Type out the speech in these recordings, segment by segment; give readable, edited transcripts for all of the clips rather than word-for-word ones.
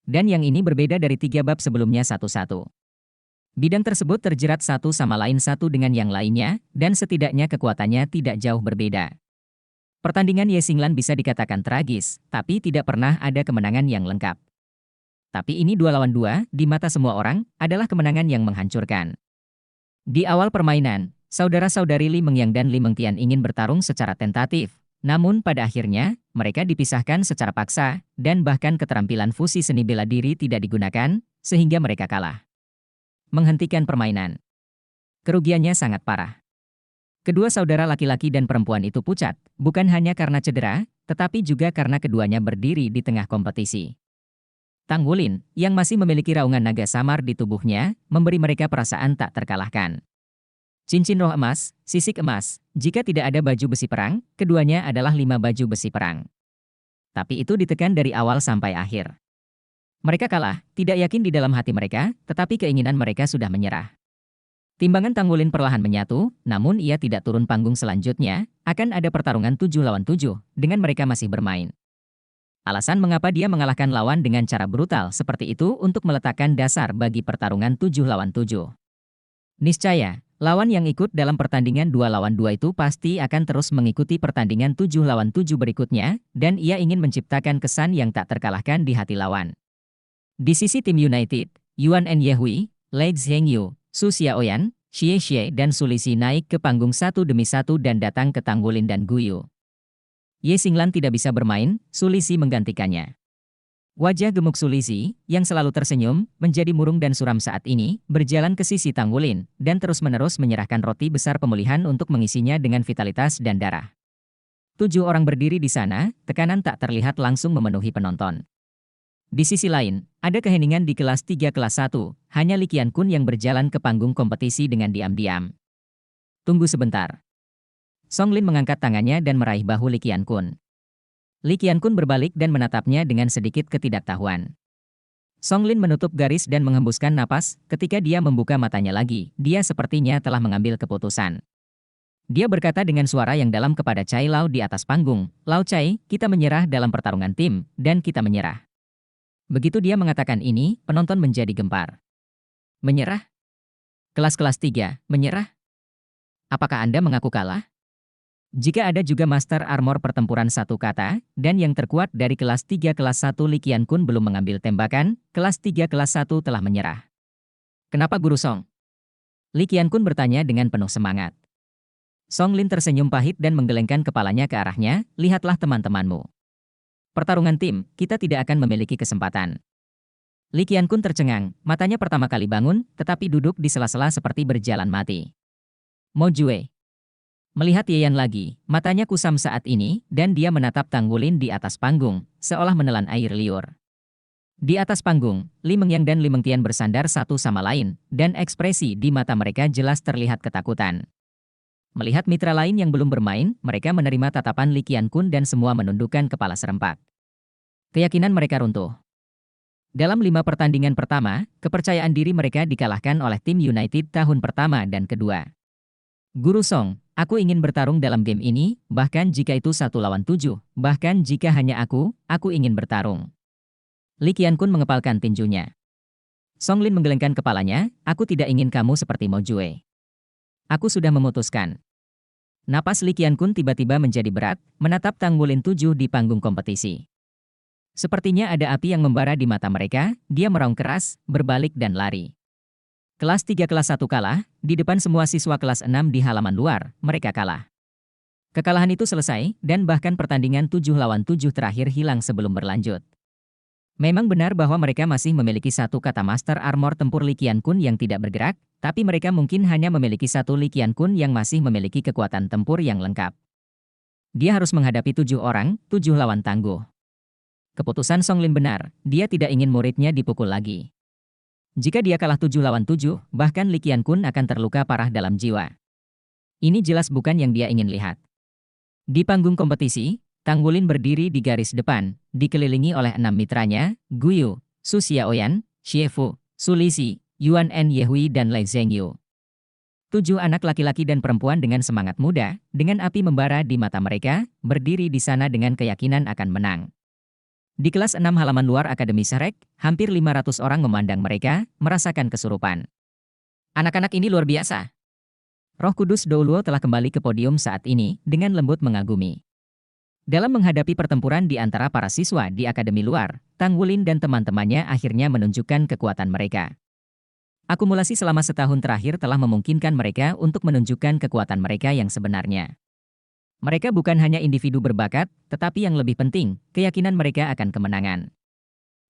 dan yang ini berbeda dari 3 bab sebelumnya satu-satu. Bidang tersebut terjerat satu sama lain satu dengan yang lainnya, dan setidaknya kekuatannya tidak jauh berbeda. Pertandingan Ye Xinglan bisa dikatakan tragis, tapi tidak pernah ada kemenangan yang lengkap. Tapi ini 2 lawan 2, di mata semua orang, adalah kemenangan yang menghancurkan. Di awal permainan, saudara-saudari Li Mengyang dan Li Mengtian ingin bertarung secara tentatif. Namun pada akhirnya, mereka dipisahkan secara paksa, dan bahkan keterampilan fusi seni bela diri tidak digunakan, sehingga mereka kalah. Menghentikan permainan. Kerugiannya sangat parah. Kedua saudara laki-laki dan perempuan itu pucat, bukan hanya karena cedera, tetapi juga karena keduanya berdiri di tengah kompetisi. Tang Wulin, yang masih memiliki raungan naga samar di tubuhnya, memberi mereka perasaan tak terkalahkan. Cincin roh emas, sisik emas, jika tidak ada baju besi perang, keduanya adalah 5 baju besi perang. Tapi itu ditekan dari awal sampai akhir. Mereka kalah, tidak yakin di dalam hati mereka, tetapi keinginan mereka sudah menyerah. Timbangan Tang Wulin perlahan menyatu, namun ia tidak turun panggung selanjutnya, akan ada pertarungan 7 lawan 7, dengan mereka masih bermain. Alasan mengapa dia mengalahkan lawan dengan cara brutal seperti itu untuk meletakkan dasar bagi pertarungan 7 lawan 7. Niscaya, lawan yang ikut dalam pertandingan 2 lawan 2 itu pasti akan terus mengikuti pertandingan 7 lawan 7 berikutnya, dan ia ingin menciptakan kesan yang tak terkalahkan di hati lawan. Di sisi tim United, Yuan and Yehui, Lei Zhengyu, Su Xiaoyan, Xie Xie dan Su Lisi naik ke panggung satu demi satu dan datang ke Tang Wulin dan Guyu. Ye Xinglan tidak bisa bermain, Su Lisi menggantikannya. Wajah gemuk Su Lisi, yang selalu tersenyum, menjadi murung dan suram saat ini, berjalan ke sisi Tang Wulin, dan terus-menerus menyerahkan roti besar pemulihan untuk mengisinya dengan vitalitas dan darah. 7 orang berdiri di sana, tekanan tak terlihat langsung memenuhi penonton. Di sisi lain, ada keheningan di kelas 3 kelas 1, hanya Li Qiankun yang berjalan ke panggung kompetisi dengan diam-diam. Tunggu sebentar. Song Lin mengangkat tangannya dan meraih bahu Li Qiankun. Li Qiankun berbalik dan menatapnya dengan sedikit ketidaktahuan. Song Lin menutup garis dan menghembuskan napas, ketika dia membuka matanya lagi, dia sepertinya telah mengambil keputusan. Dia berkata dengan suara yang dalam kepada Cai Lao di atas panggung, "Lao Cai, kita menyerah dalam pertarungan tim, dan kita menyerah." Begitu dia mengatakan ini, penonton menjadi gempar. Menyerah? Kelas-kelas 3, menyerah? Apakah Anda mengaku kalah? Jika ada juga Master Armor pertempuran satu kata, dan yang terkuat dari kelas 3 kelas 1 Li Qiankun belum mengambil tembakan, kelas 3 kelas 1 telah menyerah. Kenapa Guru Song? Li Qiankun bertanya dengan penuh semangat. Song Lin tersenyum pahit dan menggelengkan kepalanya ke arahnya, lihatlah teman-temanmu. Pertarungan tim, kita tidak akan memiliki kesempatan. Li Qiankun tercengang, matanya pertama kali bangun, tetapi duduk di sela-sela seperti berjalan mati. Mo Jue. Melihat Yeyan lagi, matanya kusam saat ini, dan dia menatap Tang Wulin di atas panggung, seolah menelan air liur. Di atas panggung, Li Mengyang dan Li Mengtian bersandar satu sama lain, dan ekspresi di mata mereka jelas terlihat ketakutan. Melihat mitra lain yang belum bermain, mereka menerima tatapan Li Qiankun dan semua menundukkan kepala serempak. Keyakinan mereka runtuh. Dalam 5 pertandingan pertama, kepercayaan diri mereka dikalahkan oleh tim United tahun pertama dan kedua. Guru Song, aku ingin bertarung dalam game ini, bahkan jika itu 1 lawan 7, bahkan jika hanya aku ingin bertarung. Li Qiankun mengepalkan tinjunya. Song Lin menggelengkan kepalanya, aku tidak ingin kamu seperti Mo Jue. Aku sudah memutuskan. Napas Li Qiankun tiba-tiba menjadi berat, menatap Tang Wulin 7 di panggung kompetisi. Sepertinya ada api yang membara di mata mereka, dia meraung keras, berbalik dan lari. Kelas 3 kelas 1 kalah, di depan semua siswa kelas 6 di halaman luar, mereka kalah. Kekalahan itu selesai, dan bahkan pertandingan 7 lawan 7 terakhir hilang sebelum berlanjut. Memang benar bahwa mereka masih memiliki satu kata Master Armor tempur Li Qiankun yang tidak bergerak, tapi mereka mungkin hanya memiliki satu Li Qiankun yang masih memiliki kekuatan tempur yang lengkap. Dia harus menghadapi 7 orang, 7 lawan tangguh. Keputusan Song Lin benar, dia tidak ingin muridnya dipukul lagi. Jika dia kalah 7 lawan 7, bahkan Li Qiankun akan terluka parah dalam jiwa. Ini jelas bukan yang dia ingin lihat. Di panggung kompetisi, Tang Wulin berdiri di garis depan, dikelilingi oleh 6 mitranya, Guyu, Su Xiaoyan, Xie Fu, Su Lisi, Yuan and Yehui dan Lei Zhengyu. 7 anak laki-laki dan perempuan dengan semangat muda, dengan api membara di mata mereka, berdiri di sana dengan keyakinan akan menang. Di kelas 6 halaman luar Akademi Shrek, hampir 500 orang memandang mereka, merasakan kesurupan. Anak-anak ini luar biasa. Roh Kudus Douluo telah kembali ke podium saat ini, dengan lembut mengagumi. Dalam menghadapi pertempuran di antara para siswa di Akademi luar, Tang Wulin dan teman-temannya akhirnya menunjukkan kekuatan mereka. Akumulasi selama setahun terakhir telah memungkinkan mereka untuk menunjukkan kekuatan mereka yang sebenarnya. Mereka bukan hanya individu berbakat, tetapi yang lebih penting, keyakinan mereka akan kemenangan.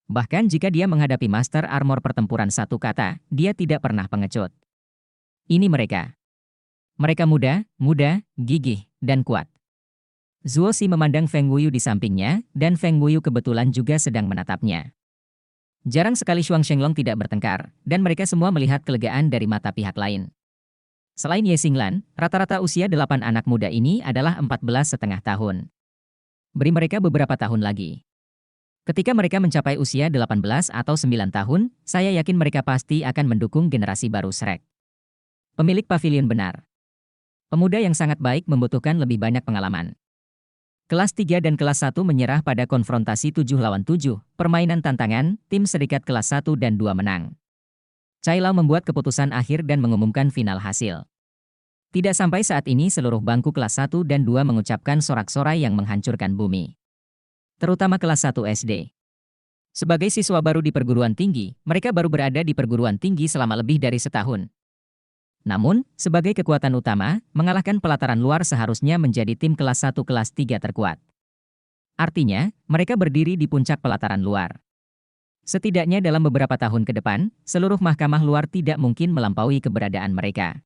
Bahkan jika dia menghadapi Master Armor pertempuran satu kata, dia tidak pernah pengecut. Ini mereka. Mereka muda, gigih, dan kuat. Zuo Xi memandang Feng Wuyu di sampingnya, dan Feng Wuyu kebetulan juga sedang menatapnya. Jarang sekali Shuang Shenglong tidak bertengkar, dan mereka semua melihat kelegaan dari mata pihak lain. Selain Ye Xinglan, rata-rata usia 8 anak muda ini adalah 14,5 tahun. Beri mereka beberapa tahun lagi. Ketika mereka mencapai usia 18 atau 9 tahun, saya yakin mereka pasti akan mendukung generasi baru Shrek. Pemilik pavilion benar. Pemuda yang sangat baik membutuhkan lebih banyak pengalaman. Kelas 3 dan kelas 1 menyerah pada konfrontasi 7 lawan 7, permainan tantangan, tim serikat kelas 1 dan 2 menang. Cai Lao membuat keputusan akhir dan mengumumkan final hasil. Tidak sampai saat ini seluruh bangku kelas 1 dan 2 mengucapkan sorak-sorai yang menghancurkan bumi. Terutama kelas 1 SD. Sebagai siswa baru di perguruan tinggi, mereka baru berada di perguruan tinggi selama lebih dari setahun. Namun, sebagai kekuatan utama, mengalahkan pelataran luar seharusnya menjadi tim kelas 1 kelas 3 terkuat. Artinya, mereka berdiri di puncak pelataran luar. Setidaknya dalam beberapa tahun ke depan, seluruh mahkamah luar tidak mungkin melampaui keberadaan mereka.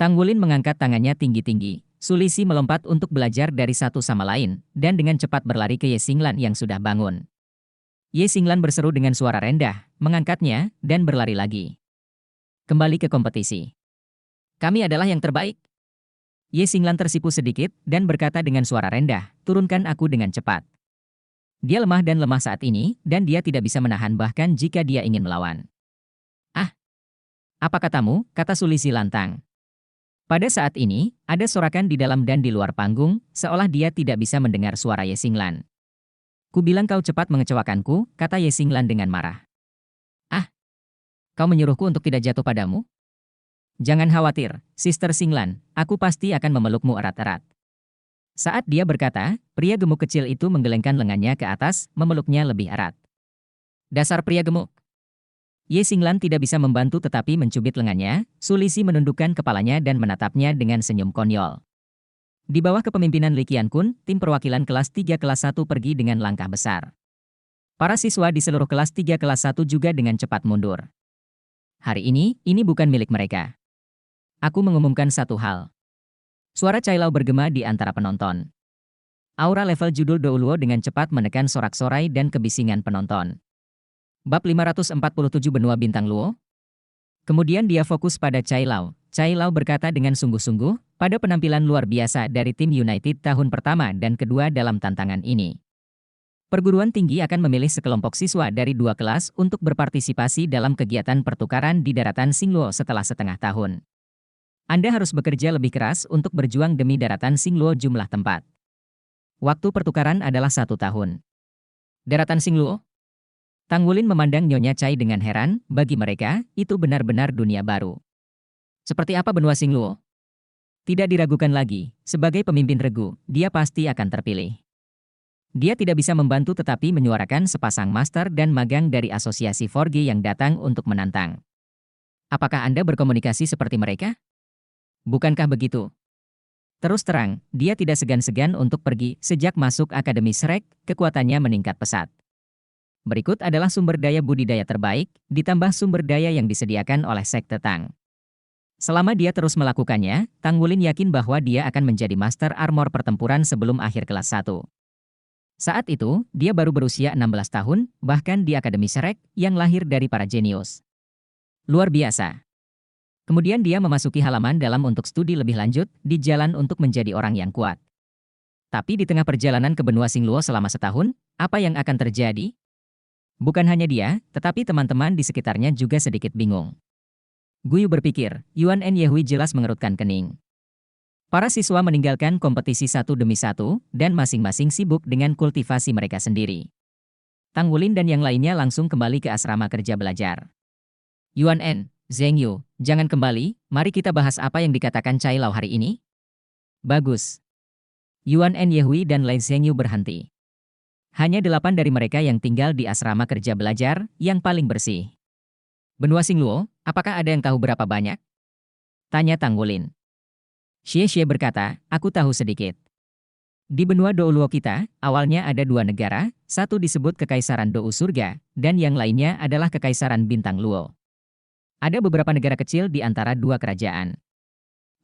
Tang Wulin mengangkat tangannya tinggi-tinggi. Suli Si melompat untuk belajar dari satu sama lain, dan dengan cepat berlari ke Ye Xinglan yang sudah bangun. Ye Xinglan berseru dengan suara rendah, mengangkatnya, dan berlari lagi. Kembali ke kompetisi. Kami adalah yang terbaik. Ye Xinglan tersipu sedikit, dan berkata dengan suara rendah, turunkan aku dengan cepat. Dia lemah dan lemah saat ini, dan dia tidak bisa menahan bahkan jika dia ingin melawan. Ah, apa katamu, kata Suli Si lantang. Pada saat ini, ada sorakan di dalam dan di luar panggung, seolah dia tidak bisa mendengar suara Ye Xinglan. Ku bilang kau cepat mengecewakanku, kata Ye Xinglan dengan marah. Ah, kau menyuruhku untuk tidak jatuh padamu? Jangan khawatir, Sister Xinglan, aku pasti akan memelukmu erat-erat. Saat dia berkata, pria gemuk kecil itu menggelengkan lengannya ke atas, memeluknya lebih erat. Dasar pria gemuk. Ye Xinglan tidak bisa membantu tetapi mencubit lengannya, Suli Si menundukkan kepalanya dan menatapnya dengan senyum konyol. Di bawah kepemimpinan Li Qiankun, tim perwakilan kelas 3 kelas 1 pergi dengan langkah besar. Para siswa di seluruh kelas 3 kelas 1 juga dengan cepat mundur. Hari ini bukan milik mereka. Aku mengumumkan satu hal. Suara Cai Lao bergema di antara penonton. Aura level judul Douluo dengan cepat menekan sorak-sorai dan kebisingan penonton. Bab 547 Benua Bintang Luo. Kemudian dia fokus pada Cai Lao. Cai Lao berkata dengan sungguh-sungguh, pada penampilan luar biasa dari tim United tahun pertama dan kedua dalam tantangan ini. Perguruan tinggi akan memilih sekelompok siswa dari 2 kelas untuk berpartisipasi dalam kegiatan pertukaran di daratan Xingluo setelah setengah tahun. Anda harus bekerja lebih keras untuk berjuang demi daratan Xingluo jumlah tempat. Waktu pertukaran adalah 1 tahun. Daratan Xingluo? Tang Wulin memandang Nyonya Cai dengan heran, bagi mereka, itu benar-benar dunia baru. Seperti apa benua Xingluo? Tidak diragukan lagi, sebagai pemimpin regu, dia pasti akan terpilih. Dia tidak bisa membantu tetapi menyuarakan sepasang master dan magang dari asosiasi 4G yang datang untuk menantang. Apakah Anda berkomunikasi seperti mereka? Bukankah begitu? Terus terang, dia tidak segan-segan untuk pergi. Sejak masuk Akademi Shrek, kekuatannya meningkat pesat. Berikut adalah sumber daya budidaya terbaik, ditambah sumber daya yang disediakan oleh Sekte Tang. Selama dia terus melakukannya, Tang Wulin yakin bahwa dia akan menjadi Master Armor pertempuran sebelum akhir kelas 1. Saat itu, dia baru berusia 16 tahun, bahkan di Akademi Shrek, yang lahir dari para jenius. Luar biasa. Kemudian dia memasuki halaman dalam untuk studi lebih lanjut, di jalan untuk menjadi orang yang kuat. Tapi di tengah perjalanan ke benua Xingluo selama setahun, apa yang akan terjadi? Bukan hanya dia, tetapi teman-teman di sekitarnya juga sedikit bingung. Guyu berpikir, Yuan and Yehui jelas mengerutkan kening. Para siswa meninggalkan kompetisi satu demi satu, dan masing-masing sibuk dengan kultivasi mereka sendiri. Tang Wulin dan yang lainnya langsung kembali ke asrama kerja belajar. Yuan En, Zheng Yu, jangan kembali, mari kita bahas apa yang dikatakan Cai Lao hari ini. Bagus. Yuan En Yehui dan Lai Zheng Yu berhenti. Hanya 8 dari mereka yang tinggal di asrama kerja belajar, yang paling bersih. Benua Xingluo, apakah ada yang tahu berapa banyak? Tanya Tang Wulin. Xie berkata, aku tahu sedikit. Di benua Dou Luo kita, awalnya ada 2 negara, satu disebut Kekaisaran Dou Surga, dan yang lainnya adalah Kekaisaran Bintang Luo. Ada beberapa negara kecil di antara 2 kerajaan.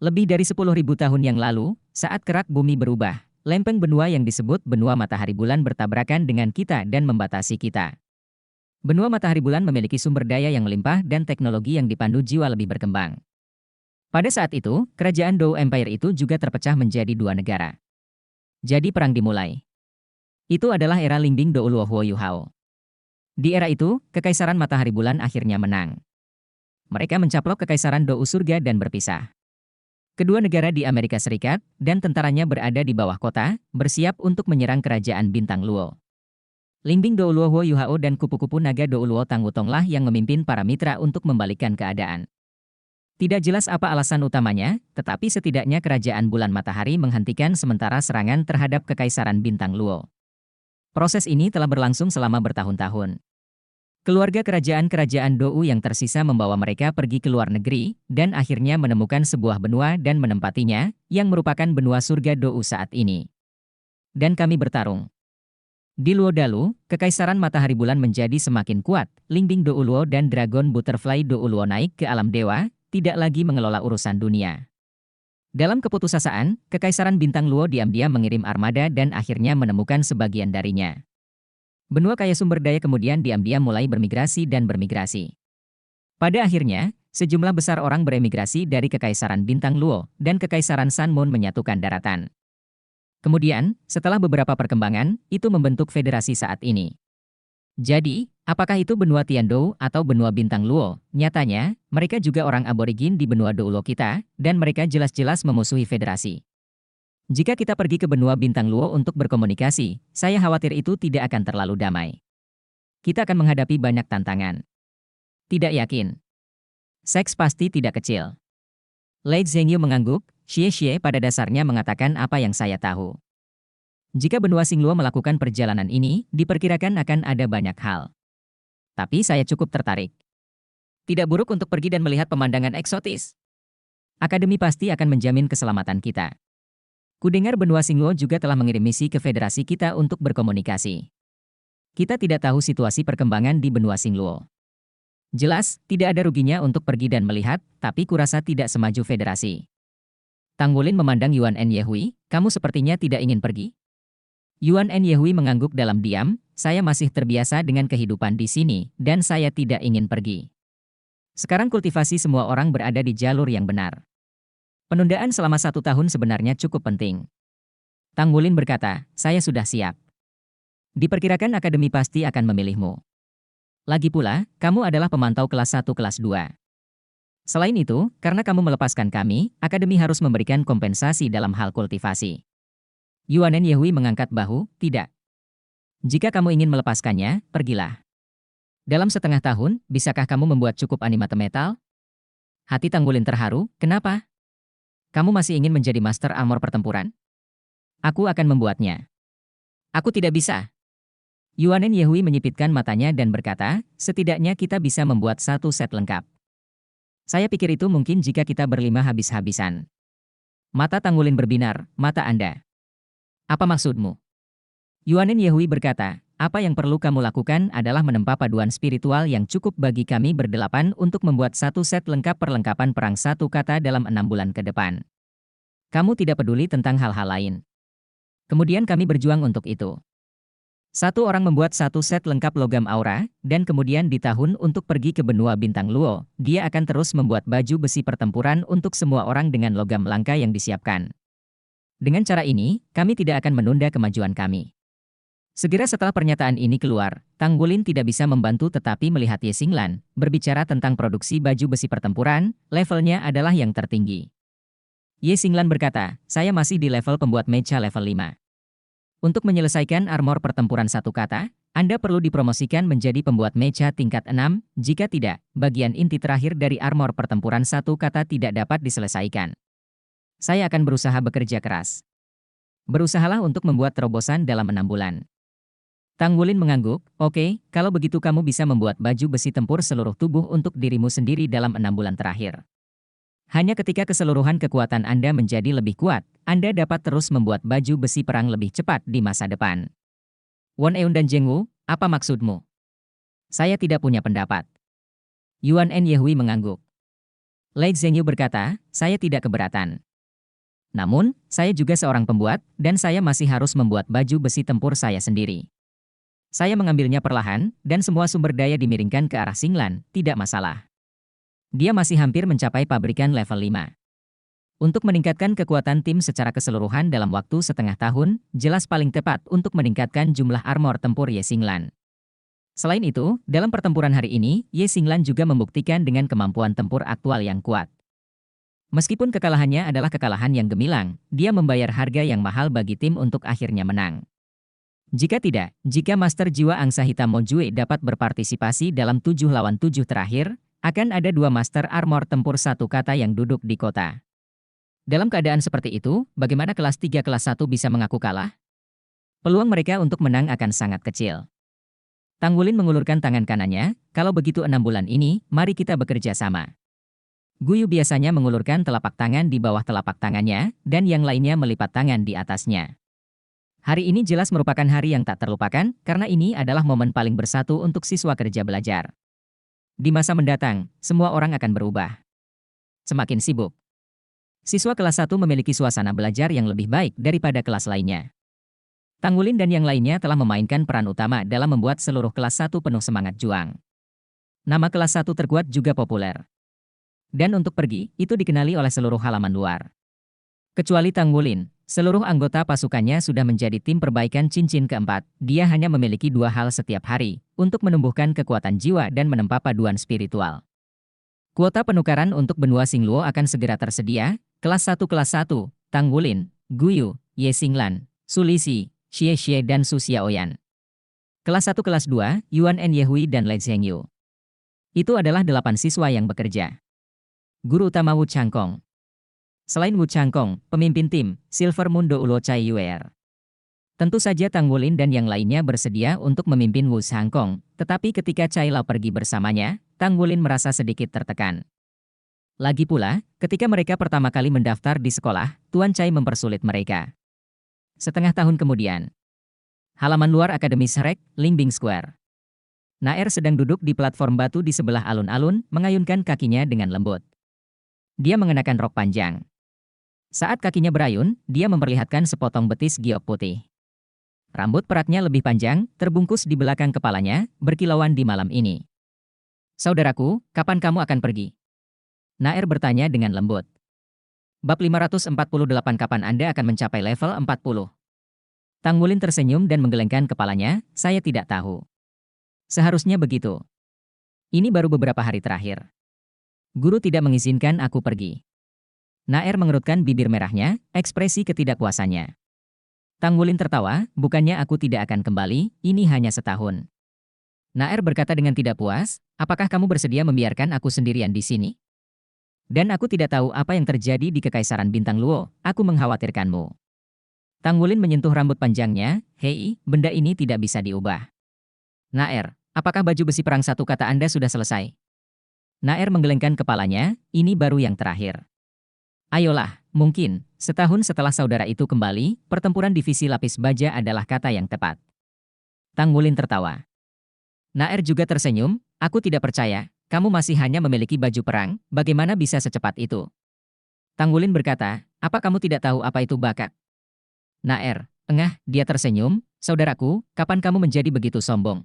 Lebih dari 10.000 tahun yang lalu, saat kerak bumi berubah, lempeng benua yang disebut benua matahari bulan bertabrakan dengan kita dan membatasi kita. Benua matahari bulan memiliki sumber daya yang melimpah dan teknologi yang dipandu jiwa lebih berkembang. Pada saat itu, kerajaan Dou Empire itu juga terpecah menjadi 2 negara. Jadi perang dimulai. Itu adalah era Lingbing Dou Luo Huo Yu Hao. Di era itu, Kekaisaran Matahari Bulan akhirnya menang. Mereka mencaplok Kekaisaran Dou Surga dan berpisah. Kedua negara di Amerika Serikat dan tentaranya berada di bawah kota, bersiap untuk menyerang kerajaan Bintang Luo. Lingbing Dou Luo Huo Yu Hao dan kupu-kupu naga Dou Luo Tang Wutonglah yang memimpin para mitra untuk membalikkan keadaan. Tidak jelas apa alasan utamanya, tetapi setidaknya kerajaan bulan matahari menghentikan sementara serangan terhadap Kekaisaran Bintang Luo. Proses ini telah berlangsung selama bertahun-tahun. Keluarga kerajaan-kerajaan Dou yang tersisa membawa mereka pergi ke luar negeri, dan akhirnya menemukan sebuah benua dan menempatinya, yang merupakan benua surga Dou saat ini. Dan kami bertarung. Di Luo Dalu, Kekaisaran Matahari Bulan menjadi semakin kuat, Lingbing Dou Luo dan Dragon Butterfly Dou Luo naik ke alam dewa, tidak lagi mengelola urusan dunia. Dalam keputusasaan, Kekaisaran Bintang Luo diam-diam mengirim armada dan akhirnya menemukan sebagian darinya. Benua kaya sumber daya kemudian diam-diam mulai bermigrasi dan bermigrasi. Pada akhirnya, sejumlah besar orang beremigrasi dari Kekaisaran Bintang Luo dan Kekaisaran Sun Moon menyatukan daratan. Kemudian, setelah beberapa perkembangan, itu membentuk federasi saat ini. Jadi, apakah itu benua Tiandou atau benua Bintang Luo? Nyatanya, mereka juga orang aborigin di benua Dou Luo kita, dan mereka jelas-jelas memusuhi federasi. Jika kita pergi ke benua Bintang Luo untuk berkomunikasi, saya khawatir itu tidak akan terlalu damai. Kita akan menghadapi banyak tantangan. Tidak yakin. Seks pasti tidak kecil. Lai Zhengyu mengangguk, Xie pada dasarnya mengatakan apa yang saya tahu. Jika benua Xingluo melakukan perjalanan ini, diperkirakan akan ada banyak hal. Tapi saya cukup tertarik. Tidak buruk untuk pergi dan melihat pemandangan eksotis. Akademi pasti akan menjamin keselamatan kita. Kudengar benua Xingluo juga telah mengirim misi ke federasi kita untuk berkomunikasi. Kita tidak tahu situasi perkembangan di benua Xingluo. Jelas, tidak ada ruginya untuk pergi dan melihat, tapi kurasa tidak semaju federasi. Tang Wulin memandang Yuan En Yehui, kamu sepertinya tidak ingin pergi? Yuan En Yehui mengangguk dalam diam, saya masih terbiasa dengan kehidupan di sini, dan saya tidak ingin pergi. Sekarang kultivasi semua orang berada di jalur yang benar. Penundaan selama 1 tahun sebenarnya cukup penting. Tang Wulin berkata, saya sudah siap. Diperkirakan akademi pasti akan memilihmu. Lagi pula, kamu adalah pemantau kelas 1 kelas 2. Selain itu, karena kamu melepaskan kami, akademi harus memberikan kompensasi dalam hal kultivasi. Yuanen Yehui mengangkat bahu, tidak. Jika kamu ingin melepaskannya, pergilah. Dalam setengah tahun, bisakah kamu membuat cukup animate metal? Hati Tang Wulin terharu, kenapa? Kamu masih ingin menjadi master armor pertempuran? Aku akan membuatnya. Aku tidak bisa. Yuanen Yehui menyipitkan matanya dan berkata, setidaknya kita bisa membuat 1 set lengkap. Saya pikir itu mungkin jika kita berlima habis-habisan. Mata Tang Wulin berbinar, mata Anda. Apa maksudmu? Yuanen Yehui berkata, apa yang perlu kamu lakukan adalah menempa paduan spiritual yang cukup bagi kami berdelapan untuk membuat 1 set lengkap perlengkapan perang 1 kata dalam 6 bulan ke depan. Kamu tidak peduli tentang hal-hal lain. Kemudian kami berjuang untuk itu. 1 orang membuat 1 set lengkap logam aura, dan kemudian di tahun untuk pergi ke benua Bintang Luo, dia akan terus membuat baju besi pertempuran untuk semua orang dengan logam langka yang disiapkan. Dengan cara ini, kami tidak akan menunda kemajuan kami. Segera setelah pernyataan ini keluar, Tang Wulin tidak bisa membantu tetapi melihat Ye Xinglan, berbicara tentang produksi baju besi pertempuran, levelnya adalah yang tertinggi. Ye Xinglan berkata, saya masih di level pembuat mecha level 5. Untuk menyelesaikan armor pertempuran 1 kata, Anda perlu dipromosikan menjadi pembuat mecha tingkat 6, jika tidak, bagian inti terakhir dari armor pertempuran satu kata tidak dapat diselesaikan. Saya akan berusaha bekerja keras. Berusahalah untuk membuat terobosan dalam 6 bulan. Tang Wulin mengangguk, oke, kalau begitu kamu bisa membuat baju besi tempur seluruh tubuh untuk dirimu sendiri dalam 6 bulan terakhir. Hanya ketika keseluruhan kekuatan Anda menjadi lebih kuat, Anda dapat terus membuat baju besi perang lebih cepat di masa depan. Won Eun dan Zheng Wu, apa maksudmu? Saya tidak punya pendapat. Yuan En Yehui mengangguk. Lei Zhengyu berkata, saya tidak keberatan. Namun, saya juga seorang pembuat, dan saya masih harus membuat baju besi tempur saya sendiri. Saya mengambilnya perlahan, dan semua sumber daya dimiringkan ke arah Xinglan, tidak masalah. Dia masih hampir mencapai pabrikan level 5. Untuk meningkatkan kekuatan tim secara keseluruhan dalam waktu setengah tahun, jelas paling tepat untuk meningkatkan jumlah armor tempur Ye Xinglan. Selain itu, dalam pertempuran hari ini, Ye Xinglan juga membuktikan dengan kemampuan tempur aktual yang kuat. Meskipun kekalahannya adalah kekalahan yang gemilang, dia membayar harga yang mahal bagi tim untuk akhirnya menang. Jika tidak, jika Master Jiwa Angsa Hitam Mo Jue dapat berpartisipasi dalam 7 lawan 7 terakhir, akan ada 2 Master Armor tempur satu kata yang duduk di kota. Dalam keadaan seperti itu, bagaimana kelas 3 kelas 1 bisa mengaku kalah? Peluang mereka untuk menang akan sangat kecil. Tang Wulin mengulurkan tangan kanannya, kalau begitu 6 bulan ini, mari kita bekerja sama. Guyu biasanya mengulurkan telapak tangan di bawah telapak tangannya, dan yang lainnya melipat tangan di atasnya. Hari ini jelas merupakan hari yang tak terlupakan, karena ini adalah momen paling bersatu untuk siswa kerja belajar. Di masa mendatang, semua orang akan berubah. Semakin sibuk. Siswa kelas 1 memiliki suasana belajar yang lebih baik daripada kelas lainnya. Tang Wulin dan yang lainnya telah memainkan peran utama dalam membuat seluruh kelas 1 penuh semangat juang. Nama kelas 1 terkuat juga populer. Dan untuk pergi, itu dikenali oleh seluruh halaman luar. Kecuali Tang Wulin, seluruh anggota pasukannya sudah menjadi tim perbaikan cincin keempat. Dia hanya memiliki 2 hal setiap hari, untuk menumbuhkan kekuatan jiwa dan menempa paduan spiritual. Kuota penukaran untuk benua Xingluo akan segera tersedia. Kelas 1, Tang Wulin, Guyu, Ye Xinglan, Su Lixi, Xie Xie dan Su Xiaoyan. Kelas 1 kelas 2, Yuan En Yehui dan Lei Zhengyu. Itu adalah 8 siswa yang bekerja. Guru utama Wu Changkong. Selain Wu Changkong, pemimpin tim, Silver Moon Do Ulo Chai Yuer. Tentu saja Tang Wulin dan yang lainnya bersedia untuk memimpin Wu Changkong, tetapi ketika Chai Lao pergi bersamanya, Tang Wulin merasa sedikit tertekan. Lagi pula, ketika mereka pertama kali mendaftar di sekolah, Tuan Chai mempersulit mereka. Setengah tahun kemudian, halaman luar Akademi Shrek, Lingbing Square. Naer sedang duduk di platform batu di sebelah alun-alun, mengayunkan kakinya dengan lembut. Dia mengenakan rok panjang. Saat kakinya berayun, dia memperlihatkan sepotong betis giok putih. Rambut peratnya lebih panjang, terbungkus di belakang kepalanya, berkilauan di malam ini. Saudaraku, kapan kamu akan pergi? Naer bertanya dengan lembut. Bab 548 kapan Anda akan mencapai level 40? Tang Wulin tersenyum dan menggelengkan kepalanya, saya tidak tahu. Seharusnya begitu. Ini baru beberapa hari terakhir. Guru tidak mengizinkan aku pergi. Naer mengerutkan bibir merahnya, ekspresi ketidakpuasannya. Tang Wulin tertawa, bukannya aku tidak akan kembali, ini hanya setahun. Naer berkata dengan tidak puas, apakah kamu bersedia membiarkan aku sendirian di sini? Dan aku tidak tahu apa yang terjadi di Kekaisaran Bintang Luo, aku mengkhawatirkanmu. Tang Wulin menyentuh rambut panjangnya, hei, benda ini tidak bisa diubah. Naer, apakah baju besi perang satu kata Anda sudah selesai? Naer menggelengkan kepalanya, ini baru yang terakhir. Ayolah, mungkin, setahun setelah saudara itu kembali, pertempuran divisi lapis baja adalah kata yang tepat. Tang Wulin tertawa. Naer juga tersenyum, aku tidak percaya. Kamu masih hanya memiliki baju perang, bagaimana bisa secepat itu? Tang Wulin berkata, apa kamu tidak tahu apa itu bakat? Naer, dia tersenyum, saudaraku, kapan kamu menjadi begitu sombong?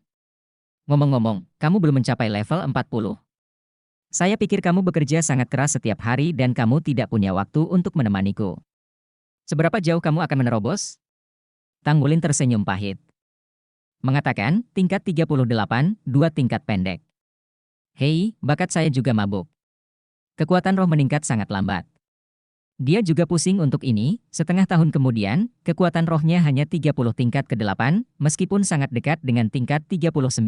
Ngomong-ngomong, kamu belum mencapai level 40. Saya pikir kamu bekerja sangat keras setiap hari dan kamu tidak punya waktu untuk menemaniku. Seberapa jauh kamu akan menerobos? Tang Wulin tersenyum pahit. Mengatakan, tingkat 38, 2 tingkat pendek. Hei, bakat saya juga mabuk. Kekuatan roh meningkat sangat lambat. Dia juga pusing untuk ini, setengah tahun kemudian, kekuatan rohnya hanya 30 tingkat ke-8, meskipun sangat dekat dengan tingkat 39,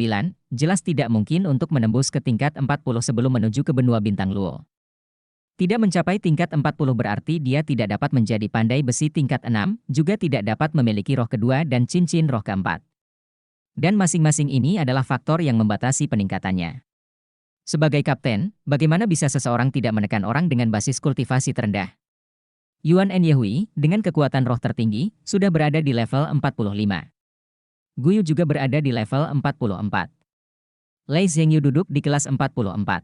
jelas tidak mungkin untuk menembus ke tingkat 40 sebelum menuju ke benua bintang Luo. Tidak mencapai tingkat 40 berarti dia tidak dapat menjadi pandai besi tingkat 6, juga tidak dapat memiliki roh kedua dan cincin roh keempat. Dan masing-masing ini adalah faktor yang membatasi peningkatannya. Sebagai kapten, bagaimana bisa seseorang tidak menekan orang dengan basis kultivasi terendah? Yuan Enyehui, dengan kekuatan roh tertinggi, sudah berada di level 45. Guyu juga berada di level 44. Lei Zhengyu duduk di kelas 44.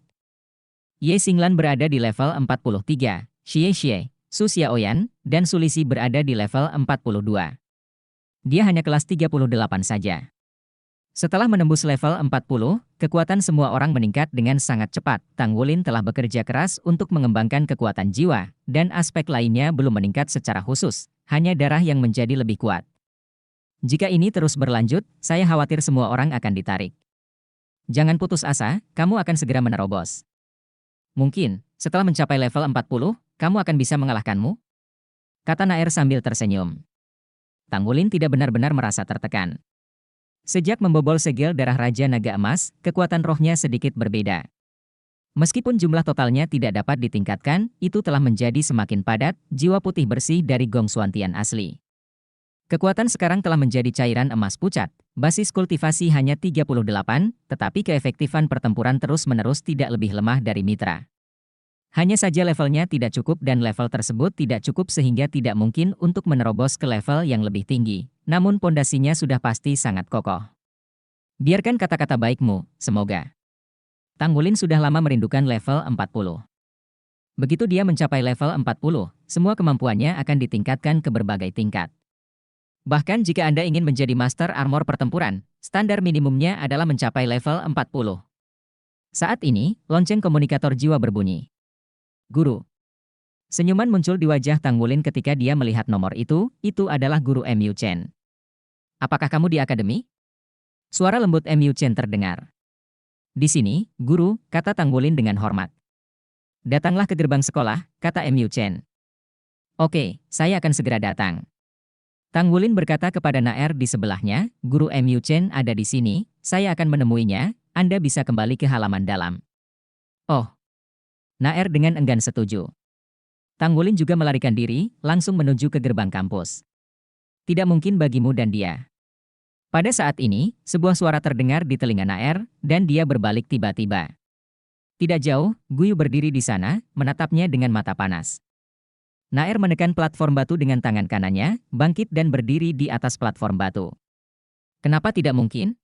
Ye Xinglan berada di level 43, Xie Xie, Su Xiaoyan, dan Su Lixi berada di level 42. Dia hanya kelas 38 saja. Setelah menembus level 40, kekuatan semua orang meningkat dengan sangat cepat. Tang Wulin telah bekerja keras untuk mengembangkan kekuatan jiwa, dan aspek lainnya belum meningkat secara khusus, hanya darah yang menjadi lebih kuat. Jika ini terus berlanjut, saya khawatir semua orang akan ditarik. Jangan putus asa, kamu akan segera menerobos. Mungkin, setelah mencapai level 40, kamu akan bisa mengalahkanmu? Kata Naer sambil tersenyum. Tang Wulin tidak benar-benar merasa tertekan. Sejak membobol segel darah Raja Naga Emas, kekuatan rohnya sedikit berbeda. Meskipun jumlah totalnya tidak dapat ditingkatkan, itu telah menjadi semakin padat, jiwa putih bersih dari Gong Xuantian asli. Kekuatan sekarang telah menjadi cairan emas pucat, basis kultivasi hanya 38, tetapi keefektifan pertempuran terus-menerus tidak lebih lemah dari mitra. Hanya saja levelnya tidak cukup dan level tersebut tidak cukup sehingga tidak mungkin untuk menerobos ke level yang lebih tinggi. Namun pondasinya sudah pasti sangat kokoh. Biarkan kata-kata baikmu, semoga. Tang Wulin sudah lama merindukan level 40. Begitu dia mencapai level 40, semua kemampuannya akan ditingkatkan ke berbagai tingkat. Bahkan jika Anda ingin menjadi Master Armor pertempuran, standar minimumnya adalah mencapai level 40. Saat ini, lonceng komunikator jiwa berbunyi. Guru. Senyuman muncul di wajah Tang Wulin ketika dia melihat nomor itu adalah Guru Mu Chen. Apakah kamu di akademi? Suara lembut Mu Chen terdengar. Di sini, Guru, kata Tang Wulin dengan hormat. Datanglah ke gerbang sekolah, kata Mu Chen. Oke, saya akan segera datang. Tang Wulin berkata kepada Naer di sebelahnya, Guru Mu Chen ada di sini, saya akan menemuinya, Anda bisa kembali ke halaman dalam. Oh. Naer dengan enggan setuju. Tang Wulin juga melarikan diri, langsung menuju ke gerbang kampus. Tidak mungkin bagimu dan dia. Pada saat ini, sebuah suara terdengar di telinga Naer, dan dia berbalik tiba-tiba. Tidak jauh, Guyu berdiri di sana, menatapnya dengan mata panas. Naer menekan platform batu dengan tangan kanannya, bangkit dan berdiri di atas platform batu. Kenapa tidak mungkin?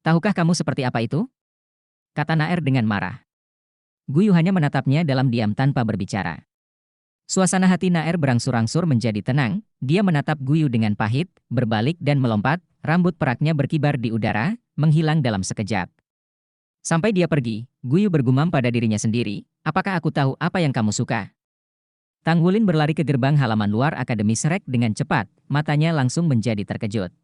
Tahukah kamu seperti apa itu? Kata Naer dengan marah. Guyu hanya menatapnya dalam diam tanpa berbicara. Suasana hati Naer berangsur-angsur menjadi tenang, dia menatap Guyu dengan pahit, berbalik dan melompat, rambut peraknya berkibar di udara, menghilang dalam sekejap. Sampai dia pergi, Guyu bergumam pada dirinya sendiri, apakah aku tahu apa yang kamu suka? Tang Wulin berlari ke gerbang halaman luar Akademi Shrek dengan cepat, matanya langsung menjadi terkejut.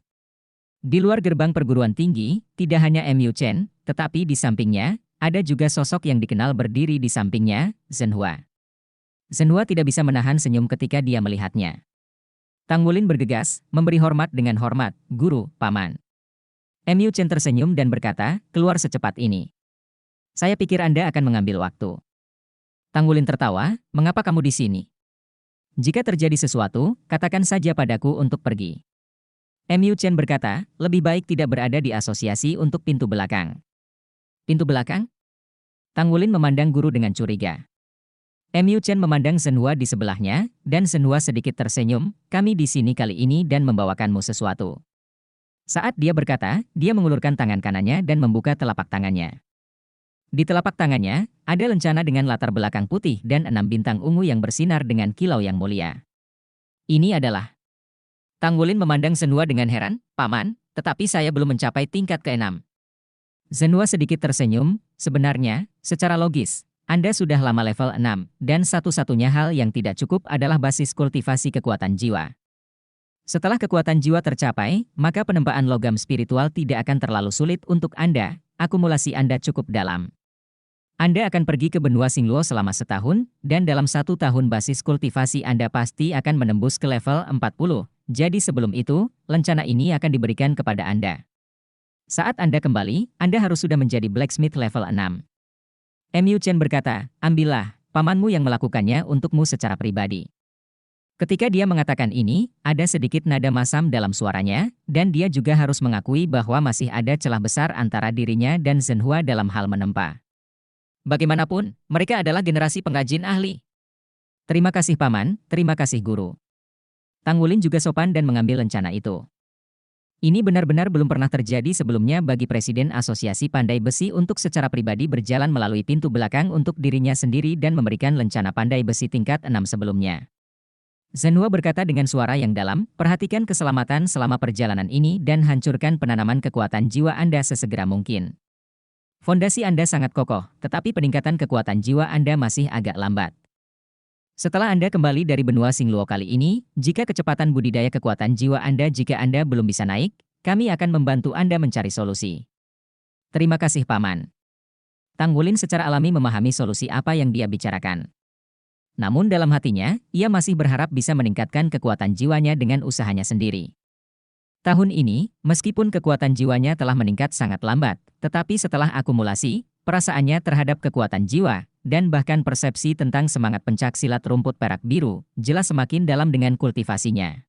Di luar gerbang perguruan tinggi, tidak hanya Mu Chen, tetapi di sampingnya, ada juga sosok yang dikenal berdiri di sampingnya, Zhenhua. Zhenhua tidak bisa menahan senyum ketika dia melihatnya. Tang Wulin bergegas, memberi hormat dengan hormat, Guru, Paman. Mu Chen tersenyum dan berkata, keluar secepat ini. Saya pikir Anda akan mengambil waktu. Tang Wulin tertawa, mengapa kamu di sini? Jika terjadi sesuatu, katakan saja padaku untuk pergi. Mu Chen berkata, lebih baik tidak berada di asosiasi untuk pintu belakang. Pintu belakang? Tang Wulin memandang guru dengan curiga. Mu Chen memandang Zhenhua di sebelahnya, dan Zhenhua sedikit tersenyum, kami di sini kali ini dan membawakanmu sesuatu. Saat dia berkata, dia mengulurkan tangan kanannya dan membuka telapak tangannya. Di telapak tangannya, ada lencana dengan latar belakang putih dan 6 bintang ungu yang bersinar dengan kilau yang mulia. Ini adalah... Tang Wulin memandang Zhenhua dengan heran, Paman, tetapi saya belum mencapai tingkat ke-6. Zhenhua sedikit tersenyum, sebenarnya, secara logis, Anda sudah lama level 6, dan satu-satunya hal yang tidak cukup adalah basis kultivasi kekuatan jiwa. Setelah kekuatan jiwa tercapai, maka penempaan logam spiritual tidak akan terlalu sulit untuk Anda, akumulasi Anda cukup dalam. Anda akan pergi ke benua Xingluo selama setahun, dan dalam 1 tahun basis kultivasi Anda pasti akan menembus ke level 40. Jadi sebelum itu, lencana ini akan diberikan kepada Anda. Saat Anda kembali, Anda harus sudah menjadi blacksmith level 6. Mu Chen berkata, ambillah, pamanmu yang melakukannya untukmu secara pribadi. Ketika dia mengatakan ini, ada sedikit nada masam dalam suaranya, dan dia juga harus mengakui bahwa masih ada celah besar antara dirinya dan Zhenhua dalam hal menempa. Bagaimanapun, mereka adalah generasi pengrajin ahli. Terima kasih paman, terima kasih guru. Tang Wulin juga sopan dan mengambil lencana itu. Ini benar-benar belum pernah terjadi sebelumnya bagi Presiden Asosiasi Pandai Besi untuk secara pribadi berjalan melalui pintu belakang untuk dirinya sendiri dan memberikan lencana pandai besi tingkat 6 sebelumnya. Zhenhua berkata dengan suara yang dalam, perhatikan keselamatan selama perjalanan ini dan hancurkan penanaman kekuatan jiwa Anda sesegera mungkin. Fondasi Anda sangat kokoh, tetapi peningkatan kekuatan jiwa Anda masih agak lambat. Setelah Anda kembali dari benua Xingluo kali ini, jika kecepatan budidaya kekuatan jiwa Anda jika Anda belum bisa naik, kami akan membantu Anda mencari solusi. Terima kasih paman. Tang Wulin secara alami memahami solusi apa yang dia bicarakan. Namun dalam hatinya, ia masih berharap bisa meningkatkan kekuatan jiwanya dengan usahanya sendiri. Tahun ini, meskipun kekuatan jiwanya telah meningkat sangat lambat, tetapi setelah akumulasi, perasaannya terhadap kekuatan jiwa, dan bahkan persepsi tentang semangat pencak silat rumput perak biru, jelas semakin dalam dengan kultivasinya.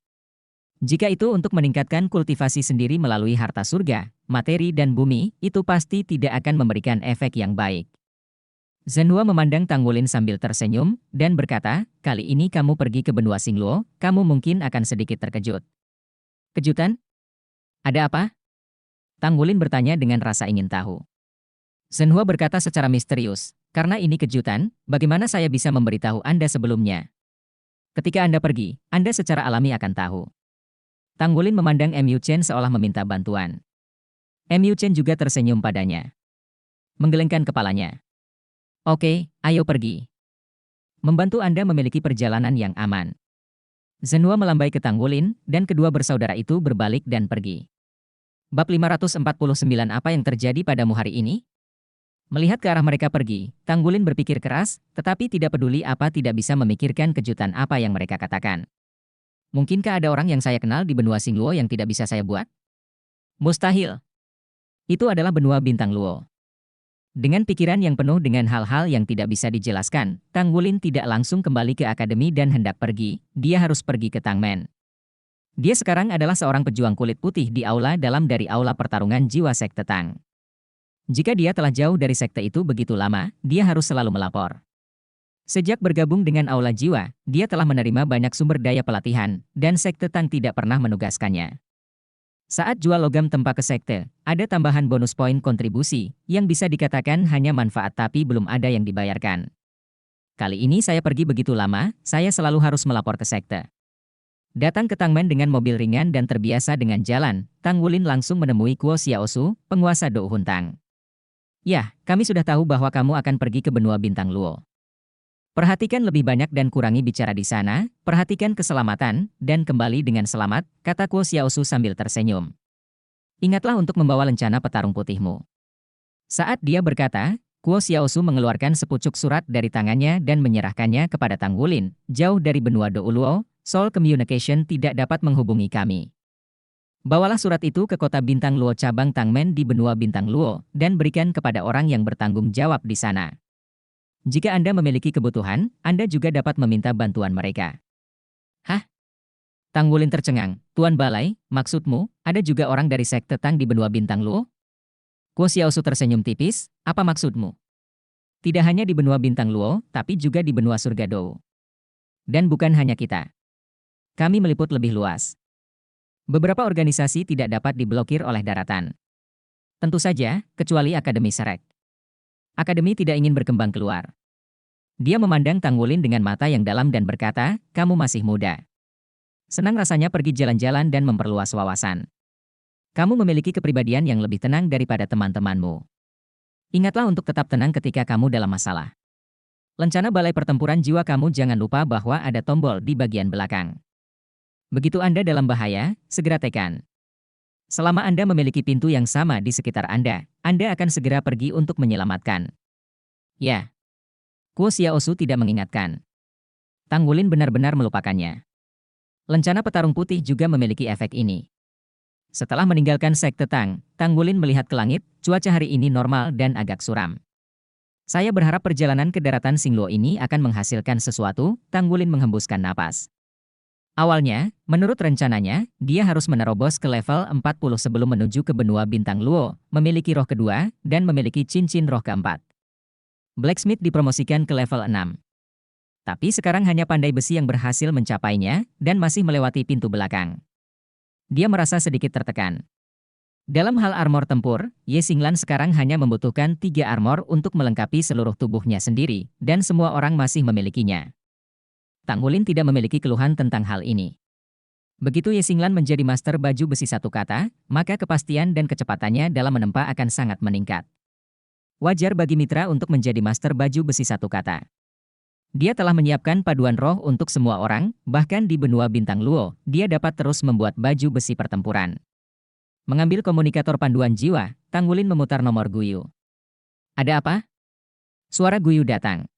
Jika itu untuk meningkatkan kultivasi sendiri melalui harta surga, materi dan bumi, itu pasti tidak akan memberikan efek yang baik. Zhenhua memandang Tang Wulin sambil tersenyum, dan berkata, kali ini kamu pergi ke benua Xingluo, kamu mungkin akan sedikit terkejut. Kejutan? Ada apa? Tang Wulin bertanya dengan rasa ingin tahu. Zhenhua berkata secara misterius, karena ini kejutan, bagaimana saya bisa memberitahu Anda sebelumnya? Ketika Anda pergi, Anda secara alami akan tahu. Tang Wulin memandang Mu Chen seolah meminta bantuan. Mu Chen juga tersenyum padanya. Menggelengkan kepalanya. Oke, ayo pergi. Membantu Anda memiliki perjalanan yang aman. Zhenhua melambai ke Tang Wulin, dan kedua bersaudara itu berbalik dan pergi. Bab 549 apa yang terjadi padamu hari ini? Melihat ke arah mereka pergi, Tang Wulin berpikir keras, tetapi tidak peduli apa tidak bisa memikirkan kejutan apa yang mereka katakan. Mungkinkah ada orang yang saya kenal di benua Xingluo yang tidak bisa saya buat? Mustahil. Itu adalah benua bintang Luo. Dengan pikiran yang penuh dengan hal-hal yang tidak bisa dijelaskan, Tang Wulin tidak langsung kembali ke akademi dan hendak pergi, dia harus pergi ke Tangmen. Dia sekarang adalah seorang pejuang kulit putih di aula dalam dari aula pertarungan jiwa sekte Tang. Jika dia telah jauh dari sekte itu begitu lama, dia harus selalu melapor. Sejak bergabung dengan aula jiwa, dia telah menerima banyak sumber daya pelatihan, dan sekte Tang tidak pernah menugaskannya. Saat jual logam tempa ke sekte, ada tambahan bonus poin kontribusi, yang bisa dikatakan hanya manfaat tapi belum ada yang dibayarkan. Kali ini saya pergi begitu lama, saya selalu harus melapor ke sekte. Datang ke Tangmen dengan mobil ringan dan terbiasa dengan jalan, Tang Wulin langsung menemui Kuo Xiaosu, penguasa Do Huntang. Ya, kami sudah tahu bahwa kamu akan pergi ke benua bintang Luo. Perhatikan lebih banyak dan kurangi bicara di sana, perhatikan keselamatan, dan kembali dengan selamat, kata Kuo Xiaosu sambil tersenyum. Ingatlah untuk membawa lencana petarung putihmu. Saat dia berkata, Kuo Xiaosu mengeluarkan sepucuk surat dari tangannya dan menyerahkannya kepada Tang Wulin, jauh dari benua Do Luo, Soul Communication tidak dapat menghubungi kami. Bawalah surat itu ke kota Bintang Luo cabang Tangmen di benua Bintang Luo, dan berikan kepada orang yang bertanggung jawab di sana. Jika Anda memiliki kebutuhan, Anda juga dapat meminta bantuan mereka. Hah? Tang Wulin tercengang. Tuan Balai, maksudmu, ada juga orang dari sekte Tang di benua Bintang Luo? Kuo Xiaosu tersenyum tipis, apa maksudmu? Tidak hanya di benua Bintang Luo, tapi juga di benua Surga Dou. Dan bukan hanya kita. Kami meliput lebih luas. Beberapa organisasi tidak dapat diblokir oleh daratan. Tentu saja, kecuali Akademi Serek. Akademi tidak ingin berkembang keluar. Dia memandang Tang Wulin dengan mata yang dalam dan berkata, kamu masih muda. Senang rasanya pergi jalan-jalan dan memperluas wawasan. Kamu memiliki kepribadian yang lebih tenang daripada teman-temanmu. Ingatlah untuk tetap tenang ketika kamu dalam masalah. Lencana balai pertempuran jiwa kamu jangan lupa bahwa ada tombol di bagian belakang. Begitu Anda dalam bahaya, segera tekan. Selama Anda memiliki pintu yang sama di sekitar Anda akan segera pergi untuk menyelamatkan. Ya, Kuo Xiaosu tidak mengingatkan. Tang Wulin benar-benar melupakannya. Lencana petarung putih juga memiliki efek ini. Setelah meninggalkan sekte Tang, Tang Wulin melihat ke langit, cuaca hari ini normal dan agak suram. Saya berharap perjalanan ke daratan Xingluo ini akan menghasilkan sesuatu, Tang Wulin menghembuskan napas. Awalnya, menurut rencananya, dia harus menerobos ke level 40 sebelum menuju ke benua bintang Luo, memiliki roh kedua, dan memiliki cincin roh keempat. Blacksmith dipromosikan ke level 6. Tapi sekarang hanya pandai besi yang berhasil mencapainya, dan masih melewati pintu belakang. Dia merasa sedikit tertekan. Dalam hal armor tempur, Ye Xinglan sekarang hanya membutuhkan 3 armor untuk melengkapi seluruh tubuhnya sendiri, dan semua orang masih memilikinya. Tang Wulin tidak memiliki keluhan tentang hal ini. Begitu Ye Xinglan menjadi master baju besi satu kata, maka kepastian dan kecepatannya dalam menempa akan sangat meningkat. Wajar bagi mitra untuk menjadi master baju besi satu kata. Dia telah menyiapkan paduan roh untuk semua orang, bahkan di benua bintang Luo, dia dapat terus membuat baju besi pertempuran. Mengambil komunikator panduan jiwa, Tang Wulin memutar nomor Guyu. Ada apa? Suara Guyu datang.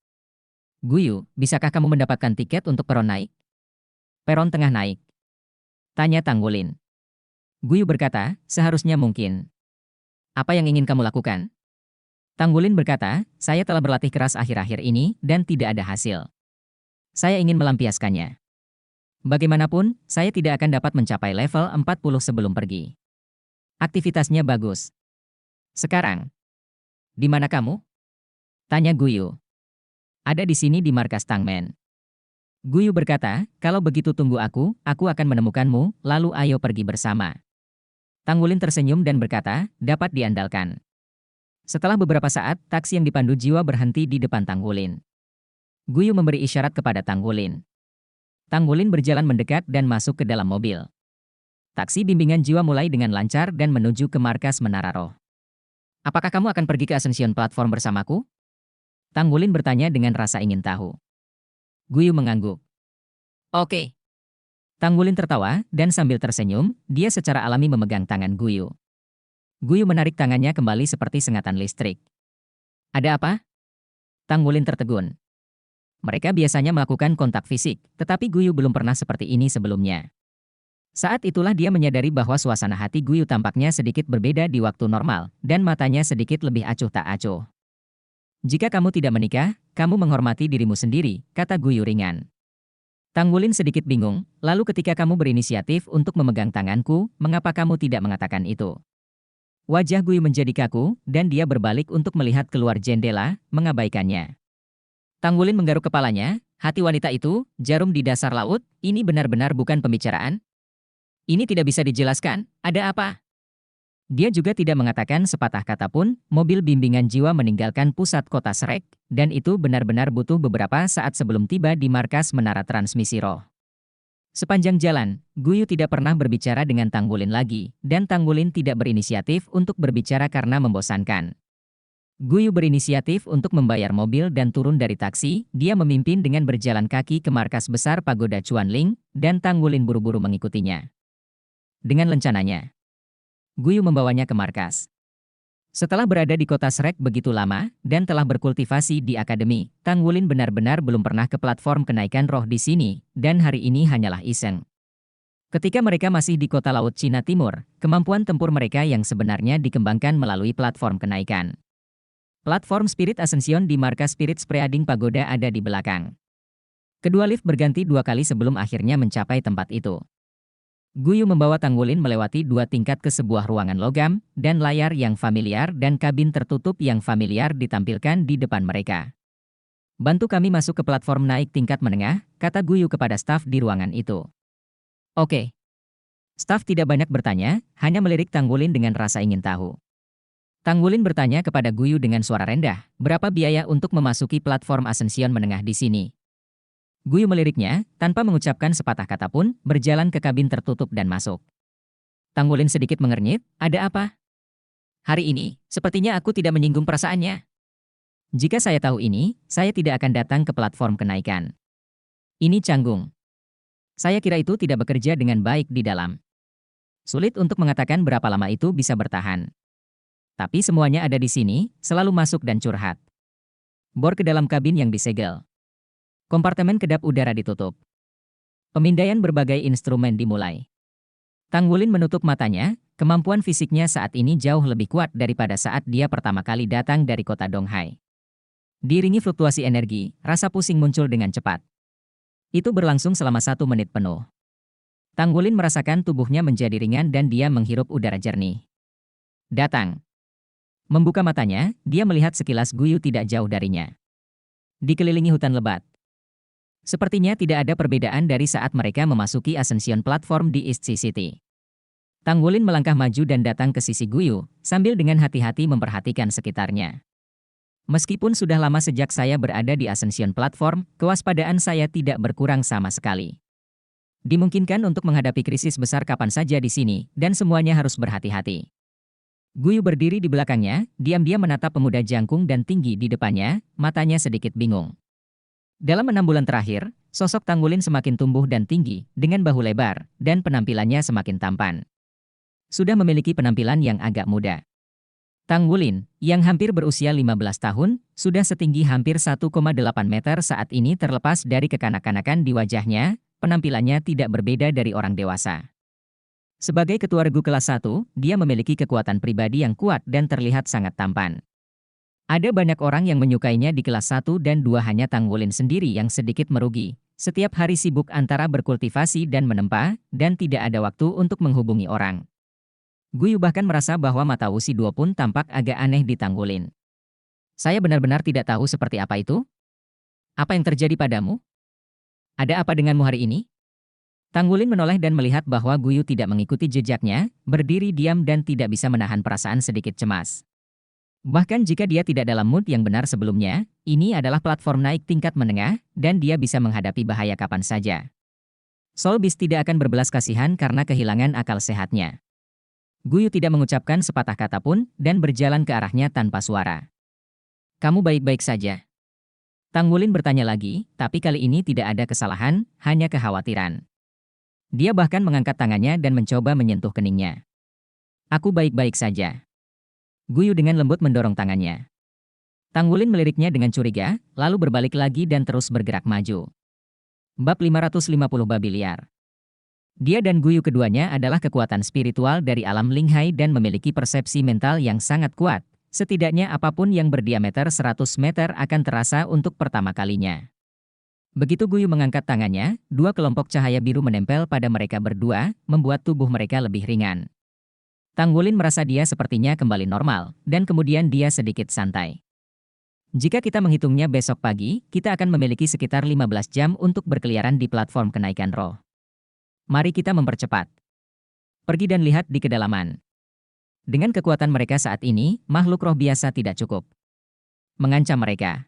Guyu, bisakah kamu mendapatkan tiket untuk peron naik? Peron tengah naik. Tanya Tang Wulin. Guyu berkata, seharusnya mungkin. Apa yang ingin kamu lakukan? Tang Wulin berkata, saya telah berlatih keras akhir-akhir ini dan tidak ada hasil. Saya ingin melampiaskannya. Bagaimanapun, saya tidak akan dapat mencapai level 40 sebelum pergi. Aktivitasnya bagus. Sekarang, di mana kamu? Tanya Guyu. Ada di sini di markas Tangmen. Guyu berkata, kalau begitu tunggu aku akan menemukanmu, lalu ayo pergi bersama. Tang Wulin tersenyum dan berkata, dapat diandalkan. Setelah beberapa saat, taksi yang dipandu jiwa berhenti di depan Tang Wulin. Guyu memberi isyarat kepada Tang Wulin. Tang Wulin berjalan mendekat dan masuk ke dalam mobil. Taksi bimbingan jiwa mulai dengan lancar dan menuju ke markas Menara Roh. Apakah kamu akan pergi ke Ascension Platform bersamaku? Tang Wulin bertanya dengan rasa ingin tahu. Guyu mengangguk. Oke. Tang Wulin tertawa, dan sambil tersenyum, dia secara alami memegang tangan Guyu. Guyu menarik tangannya kembali seperti sengatan listrik. Ada apa? Tang Wulin tertegun. Mereka biasanya melakukan kontak fisik, tetapi Guyu belum pernah seperti ini sebelumnya. Saat itulah dia menyadari bahwa suasana hati Guyu tampaknya sedikit berbeda di waktu normal, dan matanya sedikit lebih acuh tak acuh. Jika kamu tidak menikah, kamu menghormati dirimu sendiri, kata Guyu ringan. Tang Wulin sedikit bingung, lalu ketika kamu berinisiatif untuk memegang tanganku, mengapa kamu tidak mengatakan itu? Wajah Guyu menjadi kaku, dan dia berbalik untuk melihat keluar jendela, mengabaikannya. Tang Wulin menggaruk kepalanya, hati wanita itu, jarum di dasar laut, ini benar-benar bukan pembicaraan? Ini tidak bisa dijelaskan, ada apa? Dia juga tidak mengatakan sepatah kata pun, mobil bimbingan jiwa meninggalkan pusat kota Shrek, dan itu benar-benar butuh beberapa saat sebelum tiba di markas menara transmisi roh. Sepanjang jalan, Guyu tidak pernah berbicara dengan Tang Wulin lagi, dan Tang Wulin tidak berinisiatif untuk berbicara karena membosankan. Guyu berinisiatif untuk membayar mobil dan turun dari taksi, dia memimpin dengan berjalan kaki ke markas besar Pagoda Chuanling, dan Tang Wulin buru-buru mengikutinya. Dengan lencananya, Guyu membawanya ke markas. Setelah berada di kota Shrek begitu lama, dan telah berkultivasi di akademi, Tang Wulin benar-benar belum pernah ke platform kenaikan roh di sini, dan hari ini hanyalah iseng. Ketika mereka masih di kota Laut Cina Timur, kemampuan tempur mereka yang sebenarnya dikembangkan melalui platform kenaikan. Platform Spirit Ascension di markas Spirit Spreading Pagoda ada di belakang. Kedua lift berganti 2 kali sebelum akhirnya mencapai tempat itu. Guyu membawa Tang Wulin melewati 2 tingkat ke sebuah ruangan logam, dan layar yang familiar dan kabin tertutup yang familiar ditampilkan di depan mereka. Bantu kami masuk ke platform naik tingkat menengah, kata Guyu kepada staf di ruangan itu. Oke. Staf tidak banyak bertanya, hanya melirik Tang Wulin dengan rasa ingin tahu. Tang Wulin bertanya kepada Guyu dengan suara rendah, berapa biaya untuk memasuki platform Ascension menengah di sini? Guyu meliriknya, tanpa mengucapkan sepatah kata pun, berjalan ke kabin tertutup dan masuk. Tang Wulin sedikit mengernyit, ada apa? Hari ini, sepertinya aku tidak menyinggung perasaannya. Jika saya tahu ini, saya tidak akan datang ke platform kenaikan. Ini canggung. Saya kira itu tidak bekerja dengan baik di dalam. Sulit untuk mengatakan berapa lama itu bisa bertahan. Tapi semuanya ada di sini, selalu masuk dan curhat. Bor ke dalam kabin yang disegel. Kompartemen kedap udara ditutup. Pemindaian berbagai instrumen dimulai. Tang Wulin menutup matanya, kemampuan fisiknya saat ini jauh lebih kuat daripada saat dia pertama kali datang dari kota Donghai. Diiringi fluktuasi energi, rasa pusing muncul dengan cepat. Itu berlangsung selama 1 menit penuh. Tang Wulin merasakan tubuhnya menjadi ringan dan dia menghirup udara jernih. Datang. Membuka matanya, dia melihat sekilas Guyu tidak jauh darinya. Dikelilingi hutan lebat. Sepertinya tidak ada perbedaan dari saat mereka memasuki Ascension Platform di East Sea City. Tang Wulin melangkah maju dan datang ke sisi Guyu, sambil dengan hati-hati memperhatikan sekitarnya. Meskipun sudah lama sejak saya berada di Ascension Platform, kewaspadaan saya tidak berkurang sama sekali. Dimungkinkan untuk menghadapi krisis besar kapan saja di sini, dan semuanya harus berhati-hati. Guyu berdiri di belakangnya, diam-diam menatap pemuda jangkung dan tinggi di depannya, matanya sedikit bingung. Dalam 6 bulan terakhir, sosok Tang Wulin semakin tumbuh dan tinggi, dengan bahu lebar, dan penampilannya semakin tampan. Sudah memiliki penampilan yang agak muda. Tang Wulin, yang hampir berusia 15 tahun, sudah setinggi hampir 1,8 meter saat ini terlepas dari kekanak-kanakan di wajahnya, penampilannya tidak berbeda dari orang dewasa. Sebagai ketua regu kelas 1, dia memiliki kekuatan pribadi yang kuat dan terlihat sangat tampan. Ada banyak orang yang menyukainya di kelas 1 dan 2, hanya Tang Wulin sendiri yang sedikit merugi. Setiap hari sibuk antara berkultivasi dan menempa, dan tidak ada waktu untuk menghubungi orang. Guyu bahkan merasa bahwa mata Wusi Duo pun tampak agak aneh di Tang Wulin. Saya benar-benar tidak tahu seperti apa itu. Apa yang terjadi padamu? Ada apa denganmu hari ini? Tang Wulin menoleh dan melihat bahwa Guyu tidak mengikuti jejaknya, berdiri diam dan tidak bisa menahan perasaan sedikit cemas. Bahkan jika dia tidak dalam mood yang benar sebelumnya, ini adalah platform naik tingkat menengah, dan dia bisa menghadapi bahaya kapan saja. Soul Beast tidak akan berbelas kasihan karena kehilangan akal sehatnya. Guyu tidak mengucapkan sepatah kata pun, dan berjalan ke arahnya tanpa suara. Kamu baik-baik saja? Tang Wulin bertanya lagi, tapi kali ini tidak ada kesalahan, hanya kekhawatiran. Dia bahkan mengangkat tangannya dan mencoba menyentuh keningnya. Aku baik-baik saja. Guyu dengan lembut mendorong tangannya. Tang Wulin meliriknya dengan curiga, lalu berbalik lagi dan terus bergerak maju. Bab 550 Babi Liar. Dia dan Guyu keduanya adalah kekuatan spiritual dari alam Linghai dan memiliki persepsi mental yang sangat kuat. Setidaknya apapun yang berdiameter 100 meter akan terasa untuk pertama kalinya. Begitu Guyu mengangkat tangannya, 2 kelompok cahaya biru menempel pada mereka berdua, membuat tubuh mereka lebih ringan. Tang Wulin merasa dia sepertinya kembali normal, dan kemudian dia sedikit santai. Jika kita menghitungnya besok pagi, kita akan memiliki sekitar 15 jam untuk berkeliaran di platform kenaikan roh. Mari kita mempercepat. Pergi dan lihat di kedalaman. Dengan kekuatan mereka saat ini, makhluk roh biasa tidak cukup mengancam mereka.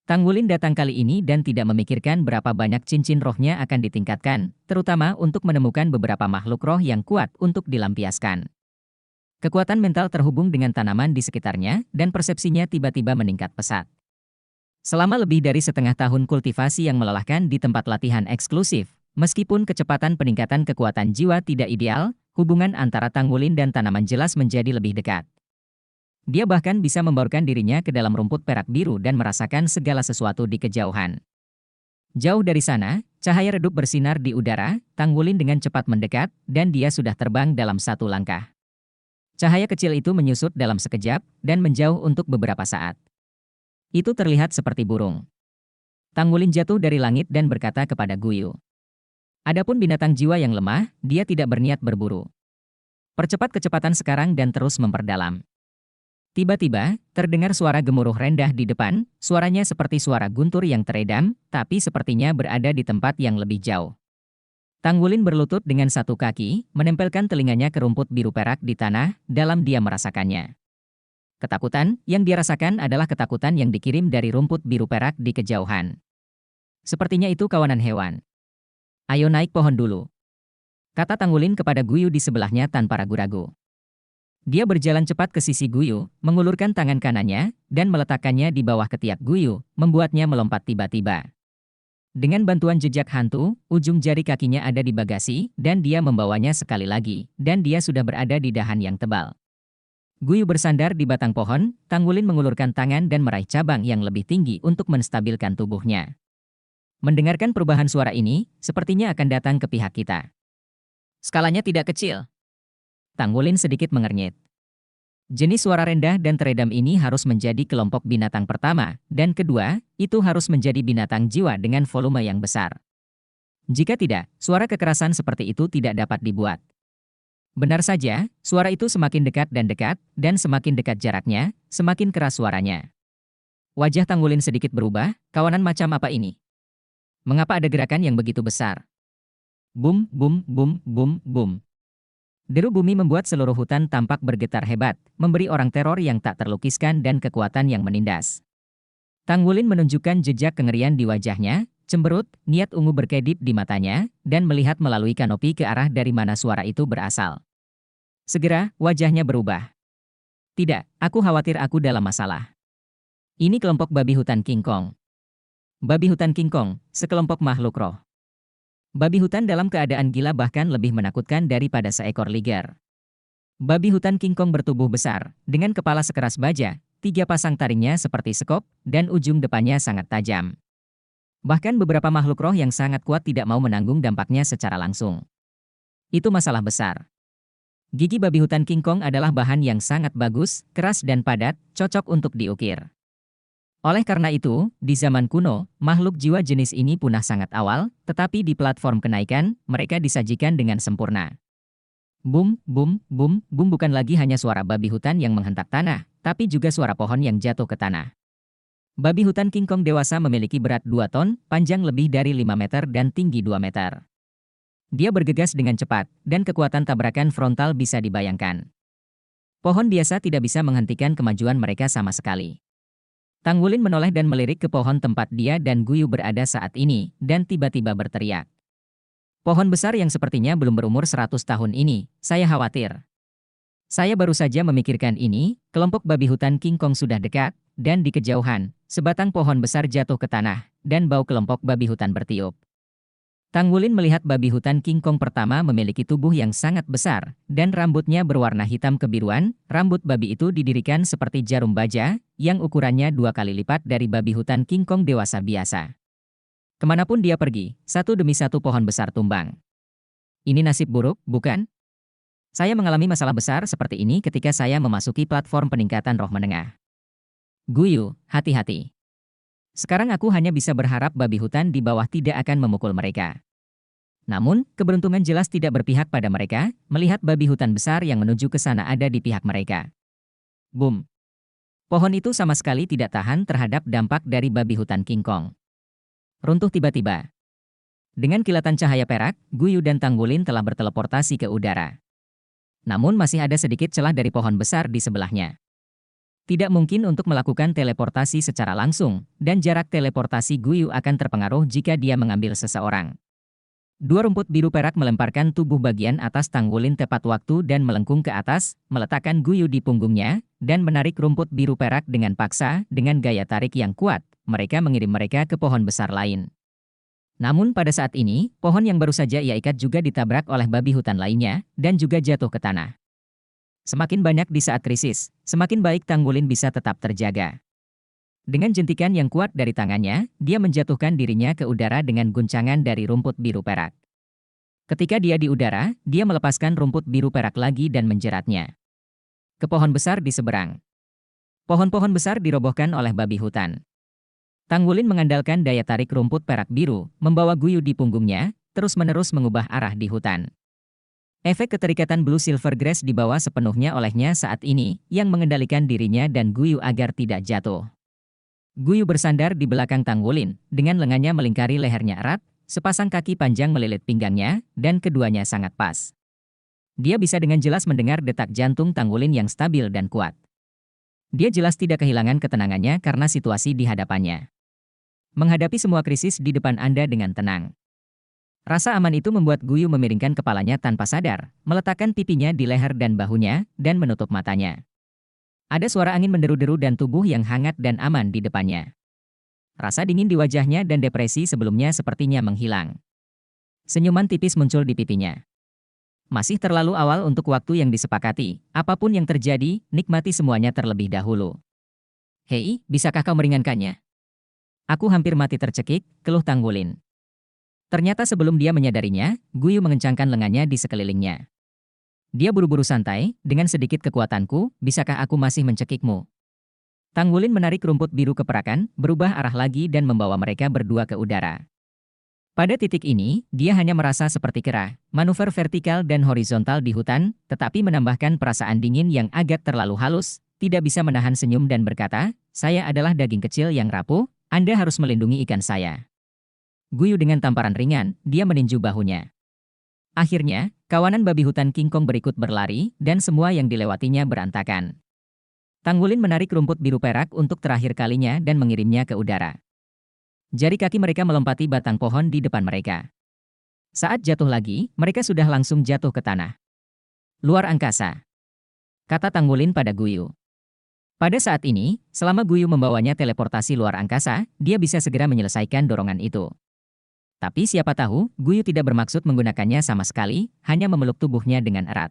Tang Wulin datang kali ini dan tidak memikirkan berapa banyak cincin rohnya akan ditingkatkan, terutama untuk menemukan beberapa makhluk roh yang kuat untuk dilampiaskan. Kekuatan mental terhubung dengan tanaman di sekitarnya, dan persepsinya tiba-tiba meningkat pesat. Selama lebih dari setengah tahun kultivasi yang melelahkan di tempat latihan eksklusif, meskipun kecepatan peningkatan kekuatan jiwa tidak ideal, hubungan antara Tang Wulin dan tanaman jelas menjadi lebih dekat. Dia bahkan bisa membaurkan dirinya ke dalam rumput perak biru dan merasakan segala sesuatu di kejauhan. Jauh dari sana, cahaya redup bersinar di udara, Tang Wulin dengan cepat mendekat, dan dia sudah terbang dalam 1 langkah. Cahaya kecil itu menyusut dalam sekejap, dan menjauh untuk beberapa saat. Itu terlihat seperti burung. Tang Wulin jatuh dari langit dan berkata kepada Guyu. Adapun binatang jiwa yang lemah, dia tidak berniat berburu. Percepat kecepatan sekarang dan terus memperdalam. Tiba-tiba, terdengar suara gemuruh rendah di depan, suaranya seperti suara guntur yang teredam, tapi sepertinya berada di tempat yang lebih jauh. Tang Wulin berlutut dengan 1 kaki, menempelkan telinganya ke rumput biru perak di tanah, dalam dia merasakannya. Ketakutan yang dia rasakan adalah ketakutan yang dikirim dari rumput biru perak di kejauhan. Sepertinya itu kawanan hewan. Ayo naik pohon dulu, kata Tang Wulin kepada Guyu di sebelahnya tanpa ragu-ragu. Dia berjalan cepat ke sisi Guyu, mengulurkan tangan kanannya, dan meletakkannya di bawah ketiak Guyu, membuatnya melompat tiba-tiba. Dengan bantuan jejak hantu, ujung jari kakinya ada di bagasi, dan dia membawanya sekali lagi, dan dia sudah berada di dahan yang tebal. Guyu bersandar di batang pohon, Tanggulin mengulurkan tangan dan meraih cabang yang lebih tinggi untuk menstabilkan tubuhnya. Mendengarkan perubahan suara ini, sepertinya akan datang ke pihak kita. Skalanya tidak kecil. Tanggulin sedikit mengernyit. Jenis suara rendah dan teredam ini harus menjadi kelompok binatang pertama, dan kedua, itu harus menjadi binatang jiwa dengan volume yang besar. Jika tidak, suara kekerasan seperti itu tidak dapat dibuat. Benar saja, suara itu semakin dekat, dan semakin dekat jaraknya, semakin keras suaranya. Wajah Tanggulin sedikit berubah, kawanan macam apa ini? Mengapa ada gerakan yang begitu besar? Bum, bum, bum, bum, bum. Deru bumi membuat seluruh hutan tampak bergetar hebat, memberi orang teror yang tak terlukiskan dan kekuatan yang menindas. Tanggulin menunjukkan jejak kengerian di wajahnya, cemberut, niat ungu berkedip di matanya, dan melihat melalui kanopi ke arah dari mana suara itu berasal. Segera, wajahnya berubah. Tidak, aku khawatir aku dalam masalah. Ini kelompok babi hutan King Kong. Babi hutan King Kong, sekelompok makhluk roh. Babi hutan dalam keadaan gila bahkan lebih menakutkan daripada seekor liger. Babi hutan King Kong bertubuh besar, dengan kepala sekeras baja, 3 pasang taringnya seperti sekop, dan ujung depannya sangat tajam. Bahkan beberapa makhluk roh yang sangat kuat tidak mau menanggung dampaknya secara langsung. Itu masalah besar. Gigi babi hutan King Kong adalah bahan yang sangat bagus, keras dan padat, cocok untuk diukir. Oleh karena itu, di zaman kuno, makhluk jiwa jenis ini punah sangat awal, tetapi di platform kenaikan, mereka disajikan dengan sempurna. Bum, bum, bum, bum bukan lagi hanya suara babi hutan yang menghentak tanah, tapi juga suara pohon yang jatuh ke tanah. Babi hutan King Kong dewasa memiliki berat 2 ton, panjang lebih dari 5 meter dan tinggi 2 meter. Dia bergegas dengan cepat, dan kekuatan tabrakan frontal bisa dibayangkan. Pohon biasa tidak bisa menghentikan kemajuan mereka sama sekali. Tanggulin menoleh dan melirik ke pohon tempat dia dan Guyu berada saat ini, dan tiba-tiba berteriak. Pohon besar yang sepertinya belum berumur 100 tahun ini, saya khawatir. Saya baru saja memikirkan ini, kelompok babi hutan King Kong sudah dekat, dan di kejauhan, sebatang pohon besar jatuh ke tanah, dan bau kelompok babi hutan bertiup. Tanggulin melihat babi hutan King Kong pertama memiliki tubuh yang sangat besar, dan rambutnya berwarna hitam kebiruan. Rambut babi itu didirikan seperti jarum baja, yang ukurannya 2 kali lipat dari babi hutan King Kong dewasa biasa. Kemanapun dia pergi, satu demi satu pohon besar tumbang. Ini nasib buruk, bukan? Saya mengalami masalah besar seperti ini ketika saya memasuki platform peningkatan roh menengah. Guyu, hati-hati. Sekarang aku hanya bisa berharap babi hutan di bawah tidak akan memukul mereka. Namun, keberuntungan jelas tidak berpihak pada mereka, melihat babi hutan besar yang menuju ke sana ada di pihak mereka. Boom! Pohon itu sama sekali tidak tahan terhadap dampak dari babi hutan King Kong. Runtuh tiba-tiba. Dengan kilatan cahaya perak, Guyu dan Tanggulin telah berteleportasi ke udara. Namun masih ada sedikit celah dari pohon besar di sebelahnya. Tidak mungkin untuk melakukan teleportasi secara langsung, dan jarak teleportasi Guyu akan terpengaruh jika dia mengambil seseorang. 2 rumput biru perak melemparkan tubuh bagian atas Tanggulin tepat waktu dan melengkung ke atas, meletakkan Guyu di punggungnya, dan menarik rumput biru perak dengan paksa. Dengan gaya tarik yang kuat, mereka mengirim mereka ke pohon besar lain. Namun pada saat ini, pohon yang baru saja ia ikat juga ditabrak oleh babi hutan lainnya, dan juga jatuh ke tanah. Semakin banyak di saat krisis, semakin baik Tanggulin bisa tetap terjaga. Dengan jentikan yang kuat dari tangannya, dia menjatuhkan dirinya ke udara dengan guncangan dari rumput biru perak. Ketika dia di udara, dia melepaskan rumput biru perak lagi dan menjeratnya ke pohon besar di seberang. Pohon-pohon besar dirobohkan oleh babi hutan. Tanggulin mengandalkan daya tarik rumput perak biru, membawa Guyu di punggungnya, terus-menerus mengubah arah di hutan. Efek keterikatan Blue Silver Grass dibawa sepenuhnya olehnya saat ini, yang mengendalikan dirinya dan Guyu agar tidak jatuh. Guyu bersandar di belakang Tanggulin, dengan lengannya melingkari lehernya erat, sepasang kaki panjang melilit pinggangnya, dan keduanya sangat pas. Dia bisa dengan jelas mendengar detak jantung Tanggulin yang stabil dan kuat. Dia jelas tidak kehilangan ketenangannya karena situasi di hadapannya. Menghadapi semua krisis di depan Anda dengan tenang. Rasa aman itu membuat Guyu memiringkan kepalanya tanpa sadar, meletakkan pipinya di leher dan bahunya, dan menutup matanya. Ada suara angin menderu-deru dan tubuh yang hangat dan aman di depannya. Rasa dingin di wajahnya dan depresi sebelumnya sepertinya menghilang. Senyuman tipis muncul di pipinya. Masih terlalu awal untuk waktu yang disepakati. Apapun yang terjadi, nikmati semuanya terlebih dahulu. Hei, bisakah kau meringankannya? Aku hampir mati tercekik, keluh Tanggulin. Ternyata sebelum dia menyadarinya, Guyu mengencangkan lengannya di sekelilingnya. Dia buru-buru santai, dengan sedikit kekuatanku, bisakah aku masih mencekikmu? Tanggulin menarik rumput biru keperakan, berubah arah lagi dan membawa mereka berdua ke udara. Pada titik ini, dia hanya merasa seperti kera, manuver vertikal dan horizontal di hutan, tetapi menambahkan perasaan dingin yang agak terlalu halus, tidak bisa menahan senyum dan berkata, saya adalah daging kecil yang rapuh, Anda harus melindungi ikan saya. Guyu dengan tamparan ringan, dia meninju bahunya. Akhirnya, kawanan babi hutan King Kong berikut berlari, dan semua yang dilewatinya berantakan. Tanggulin menarik rumput biru perak untuk terakhir kalinya dan mengirimnya ke udara. Jari kaki mereka melompati batang pohon di depan mereka. Saat jatuh lagi, mereka sudah langsung jatuh ke tanah. Luar angkasa, kata Tanggulin pada Guyu. Pada saat ini, selama Guyu membawanya teleportasi luar angkasa, dia bisa segera menyelesaikan dorongan itu. Tapi siapa tahu, Guyu tidak bermaksud menggunakannya sama sekali, hanya memeluk tubuhnya dengan erat.